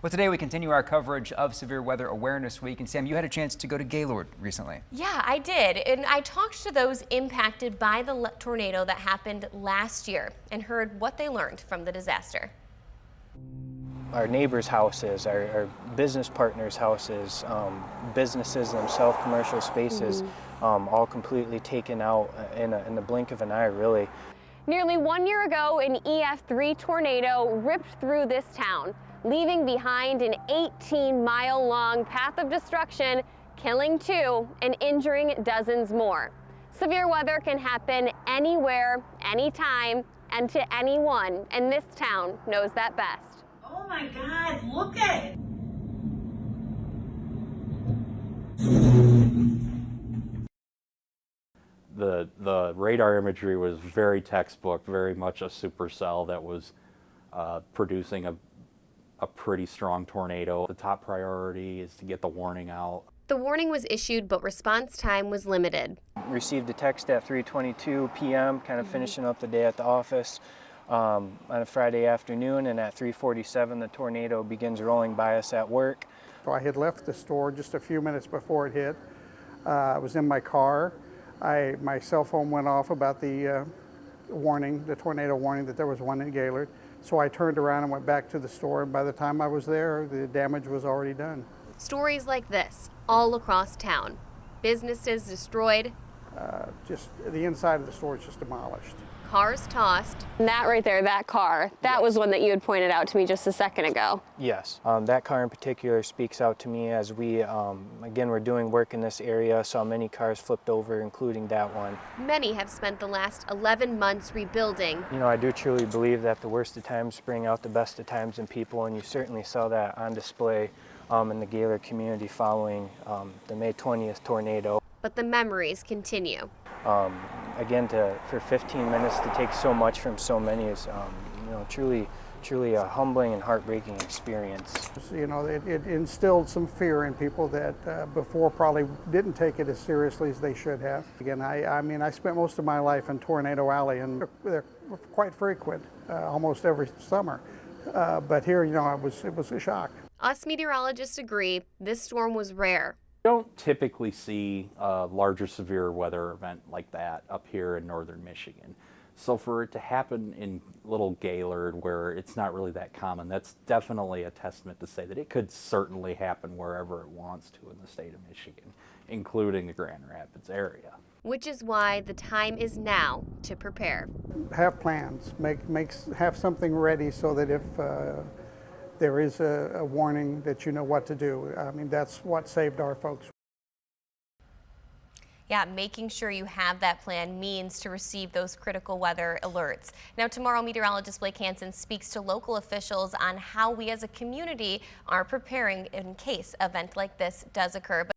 Well, today we continue our coverage of Severe Weather Awareness Week. And Sam, you had a chance to go to Gaylord recently. Yeah, I did. And I talked to those impacted by the tornado that happened last year and heard what they learned from the disaster. Our neighbors' houses, our business partners' houses, businesses themselves, commercial spaces, all completely taken out in the blink of an eye, really. Nearly 1 year ago, an EF3 tornado ripped through this town, leaving behind an 18-mile-long path of destruction, killing 2 and injuring dozens more. Severe weather can happen anywhere, anytime, and to anyone, and this town knows that best. Oh my God, look at it. The radar imagery was very textbook, very much a supercell that was producing a pretty strong tornado. The top priority is to get the warning out. The warning was issued, but response time was limited. Received a text at 3:22 p.m., kind of finishing up the day at the office on a Friday afternoon, and at 3:47 the tornado begins rolling by us at work. So I had left the store just a few minutes before it hit. I was in my car. My cell phone went off about the warning, the tornado warning that there was one in Gaylord. So I turned around and went back to the store, and by the time I was there, the damage was already done. Stories like this all across town. Businesses destroyed. Just the inside of the store is just demolished. Cars tossed. And that right there, that car, that was one that you had pointed out to me just a second ago. Yes, that car in particular speaks out to me as we, again, we're doing work in this area, saw many cars flipped over, including that one. Many have spent the last 11 months rebuilding. You know, I do truly believe that the worst of times bring out the best of times in people, and you certainly saw that on display in the Gaylord community following the May 20th tornado. But the memories continue. Again, for 15 minutes to take so much from so many is, you know, truly a humbling and heartbreaking experience. You know, it instilled some fear in people that before probably didn't take it as seriously as they should have. Again, I mean, I spent most of my life in Tornado Alley, and they're quite frequent, almost every summer. But here, you know, it was a shock. Us meteorologists agree this storm was rare. You don't typically see a larger severe weather event like that up here in northern Michigan. So for it to happen in little Gaylord, where it's not really that common, that's definitely a testament to say that it could certainly happen wherever it wants to in the state of Michigan, including the Grand Rapids area. Which is why the time is now to prepare. Have plans, have something ready so that if there is a warning that you know what to do. I mean, that's what saved our folks. Yeah, making sure you have that plan means to receive those critical weather alerts. Now, tomorrow, meteorologist Blake Hansen speaks to local officials on how we as a community are preparing in case an event like this does occur.